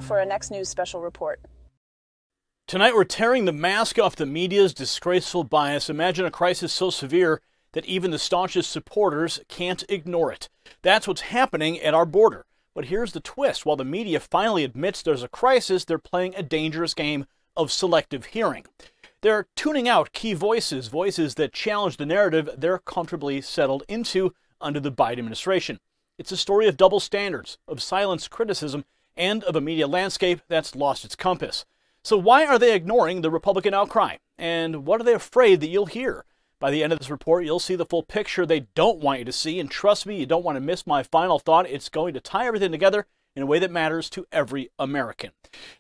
for a Next News special report. Tonight we're tearing the mask off the media's disgraceful bias. Imagine a crisis so severe that even the staunchest supporters can't ignore it. That's what's happening at our border. But here's the twist. While the media finally admits there's a crisis, they're playing a dangerous game of selective hearing. They're tuning out key voices that challenge the narrative they're comfortably settled into under the Biden administration. It's a story of double standards, of silenced criticism, and of a media landscape that's lost its compass. So why are they ignoring the Republican outcry? And what are they afraid that you'll hear? By the end of this report, you'll see the full picture they don't want you to see. And trust me, you don't want to miss my final thought. It's going to tie everything together in a way that matters to every American.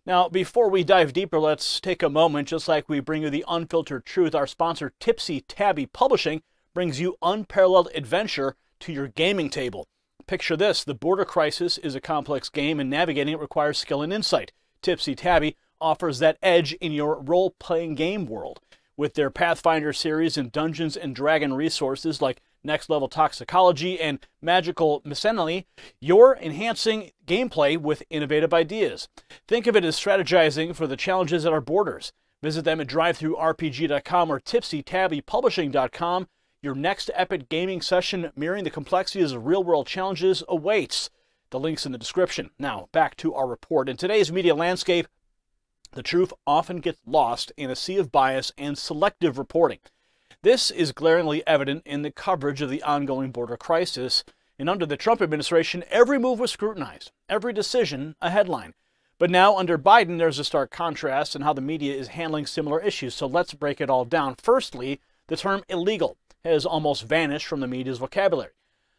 Now, before we dive deeper, let's take a moment. Just like we bring you the unfiltered truth, our sponsor, Tipsy, Tabby Publishing, brings you unparalleled adventure to your gaming table. Picture this. The border crisis is a complex game, and navigating it requires skill and insight. Tipsy Tabby offers that edge in your role-playing game world. With their Pathfinder series and Dungeons & Dragon resources like next-level toxicology and magical miscellany, you're enhancing gameplay with innovative ideas. Think of it as strategizing for the challenges at our borders. Visit them at drivethrurpg.com or tipsytabbypublishing.com. Your next epic gaming session mirroring the complexities of real-world challenges awaits. The link's in the description. Now, back to our report. In today's media landscape, the truth often gets lost in a sea of bias and selective reporting. This is glaringly evident in the coverage of the ongoing border crisis. And under the Trump administration, every move was scrutinized, every decision a headline. But now under Biden, there's a stark contrast in how the media is handling similar issues. So let's break it all down. Firstly, the term illegal has almost vanished from the media's vocabulary.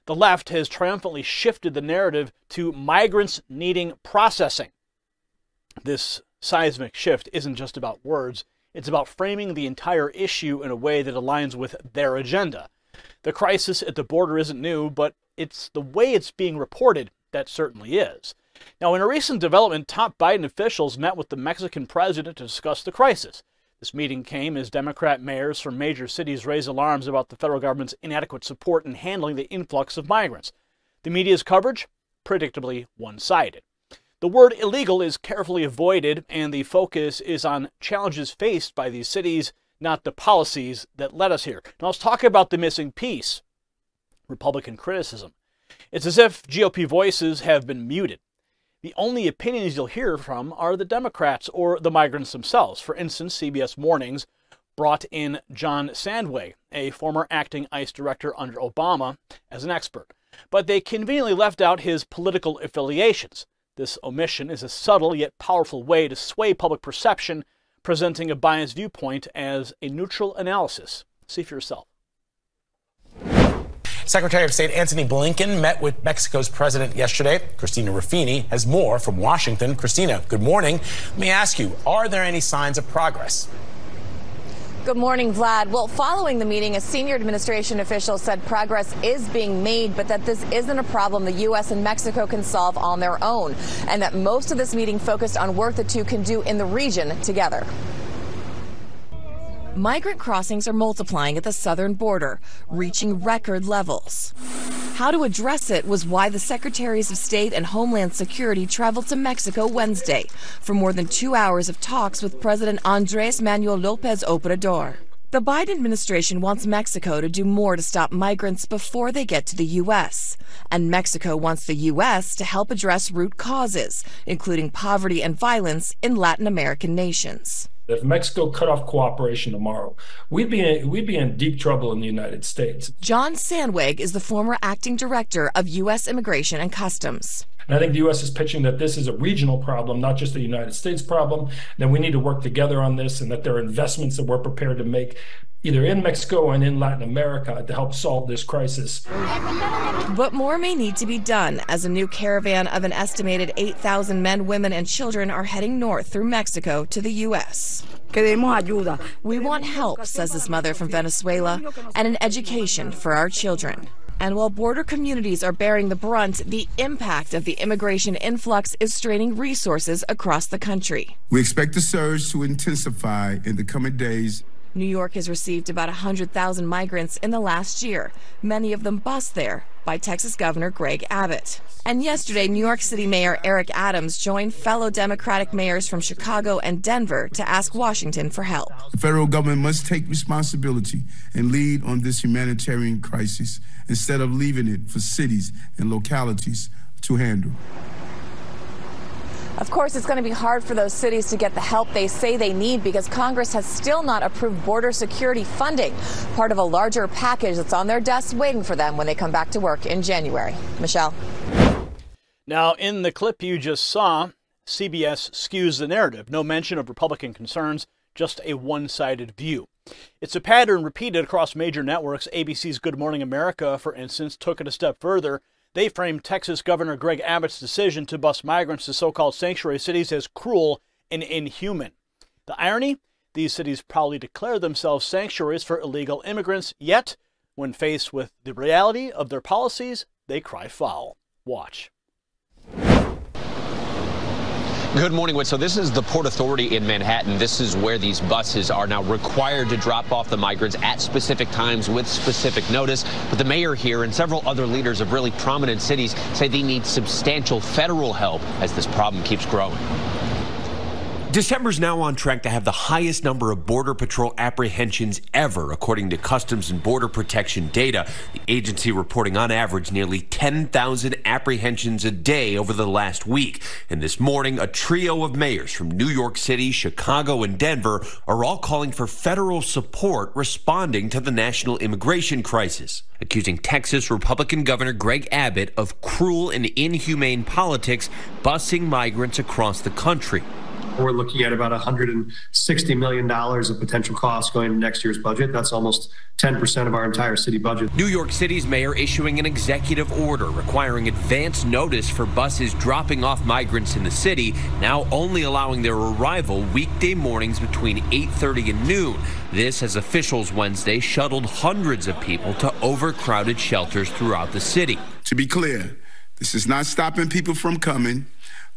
The left has triumphantly shifted the narrative to migrants needing processing. This seismic shift isn't just about words, it's about framing the entire issue in a way that aligns with their agenda. The crisis at the border isn't new, but it's the way it's being reported that certainly is. Now, in a recent development, top Biden officials met with the Mexican president to discuss the crisis. This meeting came as Democrat mayors from major cities raised alarms about the federal government's inadequate support in handling the influx of migrants. The media's coverage, predictably one-sided. The word illegal is carefully avoided, and the focus is on challenges faced by these cities, not the policies that led us here. Now let's talk about the missing piece, Republican criticism. It's as if GOP voices have been muted. The only opinions you'll hear from are the Democrats or the migrants themselves. For instance, CBS Mornings brought in John Sandweg, a former acting ICE director under Obama, as an expert. But they conveniently left out his political affiliations. This omission is a subtle yet powerful way to sway public perception, presenting a biased viewpoint as a neutral analysis. See for yourself. Secretary of State Antony Blinken met with Mexico's president yesterday. Christina Ruffini has more from Washington. Christina, good morning. Let me ask you, are there any signs of progress? Good morning, Vlad. Well, following the meeting, a senior administration official said progress is being made, but that this isn't a problem the U.S. and Mexico can solve on their own, and that most of this meeting focused on work the two can do in the region together. Migrant crossings are multiplying at the southern border, reaching record levels. How to address it was why the Secretaries of State and Homeland Security traveled to Mexico Wednesday for more than 2 hours of talks with President Andrés Manuel López Obrador. The Biden administration wants Mexico to do more to stop migrants before they get to the U.S. And Mexico wants the U.S. to help address root causes, including poverty and violence in Latin American nations. If Mexico cut off cooperation tomorrow, we'd be in deep trouble in the United States. John Sandweg is the former acting director of U.S. Immigration and Customs. And I think the U.S. is pitching that this is a regional problem, not just a United States problem, that we need to work together on this, and that there are investments that we're prepared to make either in Mexico and in Latin America to help solve this crisis. But more may need to be done as a new caravan of an estimated 8,000 men, women, and children are heading north through Mexico to the U.S. We want help, says this mother from Venezuela, and an education for our children. And while border communities are bearing the brunt, the impact of the immigration influx is straining resources across the country. We expect the surge to intensify in the coming days. New York has received about 100,000 migrants in the last year, many of them bused there by Texas Governor Greg Abbott. And yesterday, New York City Mayor Eric Adams joined fellow Democratic mayors from Chicago and Denver to ask Washington for help. The federal government must take responsibility and lead on this humanitarian crisis instead of leaving it for cities and localities to handle. Of course, it's going to be hard for those cities to get the help they say they need because Congress has still not approved border security funding, part of a larger package that's on their desks waiting for them when they come back to work in January. Michelle. Now, in the clip you just saw, CBS skews the narrative. No mention of Republican concerns, just a one-sided view. It's a pattern repeated across major networks. ABC's Good Morning America, for instance, took it a step further. They framed Texas Governor Greg Abbott's decision to bus migrants to so-called sanctuary cities as cruel and inhuman. The irony? These cities proudly declare themselves sanctuaries for illegal immigrants, yet, when faced with the reality of their policies, they cry foul. Watch. Good morning, So this is the Port Authority in Manhattan. This is where these buses are now required to drop off the migrants at specific times with specific notice. But the mayor here and several other leaders of really prominent cities say they need substantial federal help as this problem keeps growing. December's now on track to have the highest number of Border Patrol apprehensions ever, according to Customs and Border Protection data. The agency reporting on average nearly 10,000 apprehensions a day over the last week. And this morning, a trio of mayors from New York City, Chicago, and Denver are all calling for federal support responding to the national immigration crisis, accusing Texas Republican Governor Greg Abbott of cruel and inhumane politics, busing migrants across the country. We're looking at about $160 million of potential costs going into next year's budget. That's almost 10% of our entire city budget. New York City's mayor issuing an executive order requiring advance notice for buses dropping off migrants in the city, now only allowing their arrival weekday mornings between 8:30 and noon. This as officials Wednesday shuttled hundreds of people to overcrowded shelters throughout the city. To be clear, this is not stopping people from coming,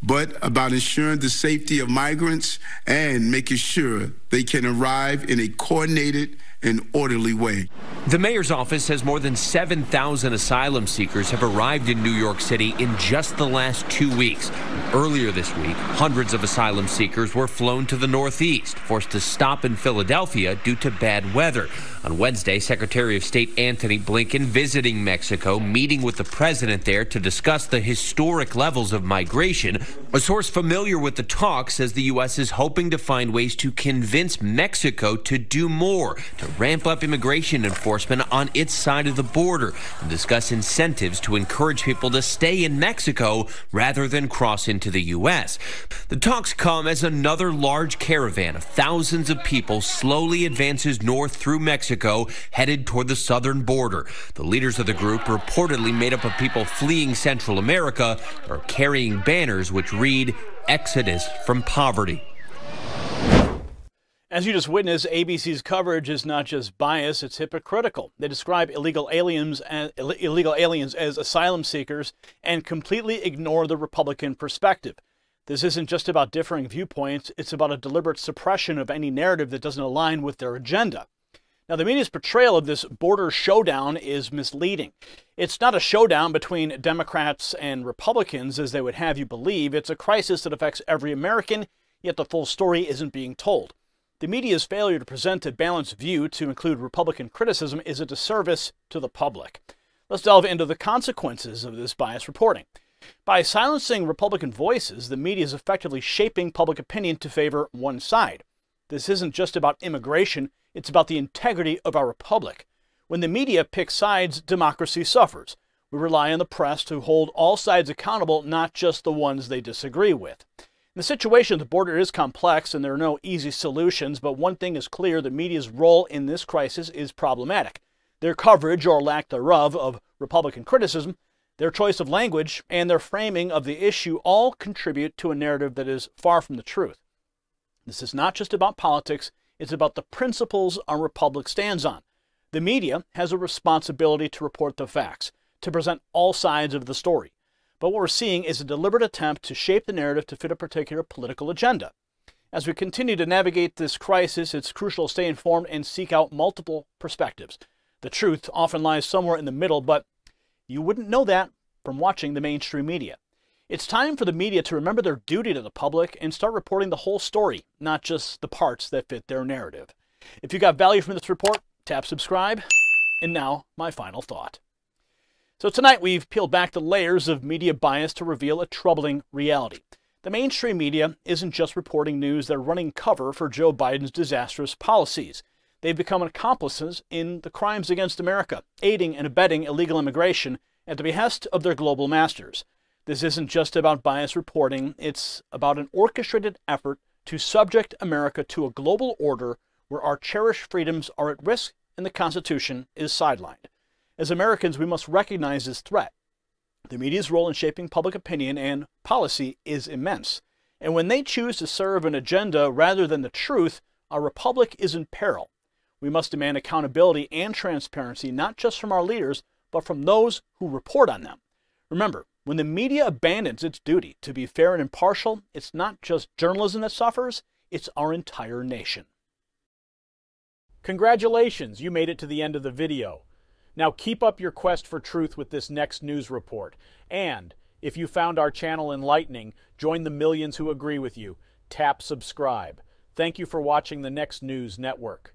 but about ensuring the safety of migrants and making sure they can arrive in a coordinated and orderly way. The mayor's office says more than 7,000 asylum seekers have arrived in New York City in just the last 2 weeks. Earlier this week, hundreds of asylum seekers were flown to the Northeast, forced to stop in Philadelphia due to bad weather. On Wednesday, Secretary of State Antony Blinken visiting Mexico, meeting with the president there to discuss the historic levels of migration. A source familiar with the talk says the U.S. is hoping to find ways to convince Mexico to do more, to ramp up immigration enforcement on its side of the border, and discuss incentives to encourage people to stay in Mexico rather than cross into the U.S. The talks come as another large caravan of thousands of people slowly advances north through Mexico, headed toward the southern border. The leaders of the group, reportedly made up of people fleeing Central America, are carrying banners which read, "Exodus from poverty." As you just witnessed, ABC's coverage is not just biased, it's hypocritical. They describe illegal aliens as asylum seekers and completely ignore the Republican perspective. This isn't just about differing viewpoints, it's about a deliberate suppression of any narrative that doesn't align with their agenda. Now, the media's portrayal of this border showdown is misleading. It's not a showdown between Democrats and Republicans, as they would have you believe. It's a crisis that affects every American, yet the full story isn't being told. The media's failure to present a balanced view to include Republican criticism is a disservice to the public. Let's delve into the consequences of this biased reporting. By silencing Republican voices, the media is effectively shaping public opinion to favor one side. This isn't just about immigration, it's about the integrity of our republic. When the media picks sides, democracy suffers. We rely on the press to hold all sides accountable, not just the ones they disagree with. The situation at the border is complex and there are no easy solutions, but one thing is clear: the media's role in this crisis is problematic. Their coverage, or lack thereof, of Republican criticism, their choice of language, and their framing of the issue all contribute to a narrative that is far from the truth. This is not just about politics, it's about the principles our republic stands on. The media has a responsibility to report the facts, to present all sides of the story. But what we're seeing is a deliberate attempt to shape the narrative to fit a particular political agenda. As we continue to navigate this crisis, it's crucial to stay informed and seek out multiple perspectives. The truth often lies somewhere in the middle, but you wouldn't know that from watching the mainstream media. It's time for the media to remember their duty to the public and start reporting the whole story, not just the parts that fit their narrative. If you got value from this report, tap subscribe. And now, my final thought. So tonight we've peeled back the layers of media bias to reveal a troubling reality. The mainstream media isn't just reporting news, they're running cover for Joe Biden's disastrous policies. They've become accomplices in the crimes against America, aiding and abetting illegal immigration at the behest of their global masters. This isn't just about biased reporting, it's about an orchestrated effort to subject America to a global order where our cherished freedoms are at risk and the Constitution is sidelined. As Americans, we must recognize this threat. The media's role in shaping public opinion and policy is immense. And when they choose to serve an agenda rather than the truth, our republic is in peril. We must demand accountability and transparency, not just from our leaders, but from those who report on them. Remember, when the media abandons its duty to be fair and impartial, it's not just journalism that suffers, it's our entire nation. Congratulations, you made it to the end of the video. Now keep up your quest for truth with this next news report. And if you found our channel enlightening, join the millions who agree with you. Tap subscribe. Thank you for watching the Next News Network.